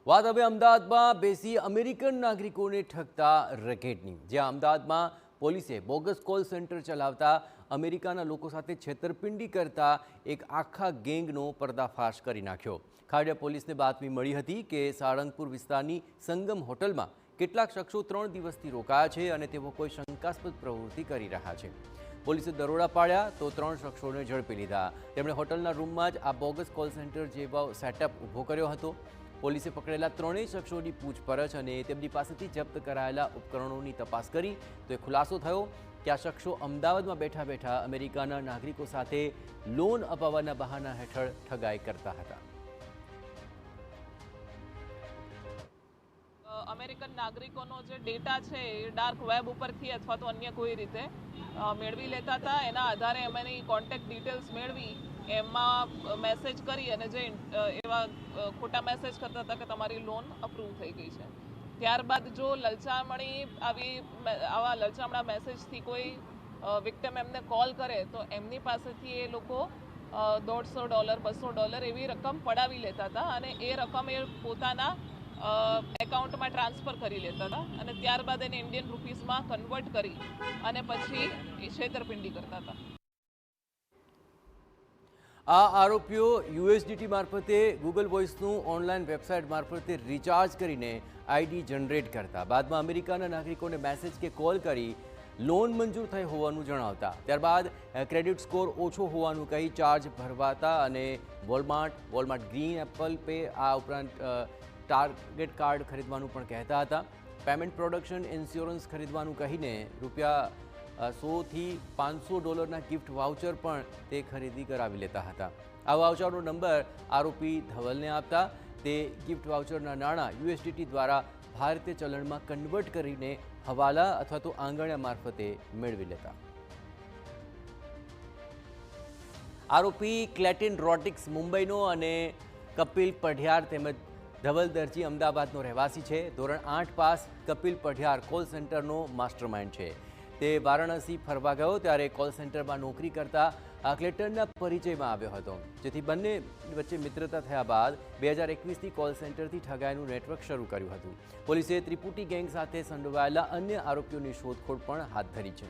વાત હવે અમદાવાદમાં બેસી અમેરિકન નાગરિકોને ઠગતા રેકેટની, જ્યાં અમદાવાદમાં પોલીસે બોગસ કોલ સેન્ટર ચલાવતા અમેરિકાના લોકો સાથે છેતરપિંડી કરતા એક આખા ગેંગનો પર્દાફાશ કરી નાખ્યો। ખાડિયા પોલીસને બાતમી મળી હતી કે સાળંગપુર વિસ્તારની સંગમ હોટલમાં કેટલાક શખ્સો 3 દિવસથી રોકાયા છે અને તેઓ કોઈ શંકાસ્પદ પ્રવૃત્તિ કરી રહ્યા છે। પોલીસે દરોડા પાડ્યા તો 3 શખ્સોને ઝડપી લીધા। તેમણે હોટલના રૂમમાં જ આ બોગસ કોલ સેન્ટર જેવો સેટઅપ ઊભો કર્યો હતો। પોલીસે પકડેલા 3 શખ્સોની પૂછપરછ અને તેમની પાસેથી જપ્ત કરાયેલા ઉપકરણોની તપાસ કરી તો એ ખુલાસો થયો કે આ શખ્સો અમદાવાદમાં બેઠા બેઠા અમેરિકાના નાગરિકો સાથે લોન અપાવવાના બહાના હેઠળ ઠગાઈ કરતા હતા। અમેરિકન નાગરિકોનો જે ડેટા છે એ ડાર્ક વેબ ઉપરથી અથવા તો અન્ય કોઈ રીતે મેળવી લેતા હતા। એના આધારે એમની કોન્ટેક્ટ ડિટેલ્સ મેળવી એમાં મેસેજ કરી અને જે એવા ખોટા મેસેજ કરતા હતા કે તમારી લોન અપ્રૂવ થઈ ગઈ છે। ત્યારબાદ જો આવા લલચામણા મેસેજથી કોઈ વિક્ટિમ એમને કોલ કરે તો એમની પાસેથી એ લોકો $150 $200 એવી રકમ પડાવી લેતા હતા અને એ રકમ એ પોતાના એકાઉન્ટમાં ટ્રાન્સફર કરી લેતા હતા અને ત્યારબાદ એને ઇન્ડિયન રૂપીઝમાં કન્વર્ટ કરી અને પછી એ છેતરપિંડી કરતા હતા। આ આરોપીઓ યુએસડીટી મારફતે ગૂગલ વોઇસનું ઓનલાઈન વેબસાઇટ મારફતે રિચાર્જ કરીને આઈડી જનરેટ કરતા, બાદમાં અમેરિકાના નાગરિકોને મેસેજ કે કોલ કરી લોન મંજૂર થઈ હોવાનું જણાવતા, ત્યારબાદ ક્રેડિટ સ્કોર ઓછો હોવાનું કહી ચાર્જ ભરવાતા અને વોલમાર્ટ ગ્રીન, એપલ પે આ ઉપરાંત ટાર્ગેટ કાર્ડ ખરીદવાનું પણ કહેતા હતા। પેમેન્ટ પ્રોડક્શન ઇન્સ્યોરન્સ ખરીદવાનું કહીને ₹100 થી $500 ગિફ્ટ વાઉચર પણ તે ખરીદી કરાવી લેતા હતા। આ વાઉચરનો નંબર આરોપી ધવલને આપતા તે ગિફ્ટ વાઉચરના નાણાં યુએસડીટી દ્વારા ભારતીય ચલણમાં કન્વર્ટ કરીને હવાલા અથવા તો આંગણિયા મારફતે મેળવી લેતા। આરોપી ક્લેટિન રોટિક્સ મુંબઈનો અને કપિલ પઢિયાર તેમજ ધવલ દરજી અમદાવાદનો રહેવાસી છે। ધોરણ 8 પાસ કપિલ પઢિયાર કોલ સેન્ટરનો માસ્ટરમાઇન્ડ છે। તે વારાણસી ફરવા ગયો ત્યારે કોલ સેન્ટરમાં નોકરી કરતા ક્લેટનના પરિચયમાં આવ્યો હતો, જેથી બંને વચ્ચે મિત્રતા થયા બાદ 2021થી કોલ સેન્ટરથી ઠગાઈનું નેટવર્ક શરૂ કર્યું હતું। પોલીસે ત્રિપુટી ગેંગ સાથે સંડોવાયેલા અન્ય આરોપીઓની શોધખોળ પણ હાથ ધરી છે।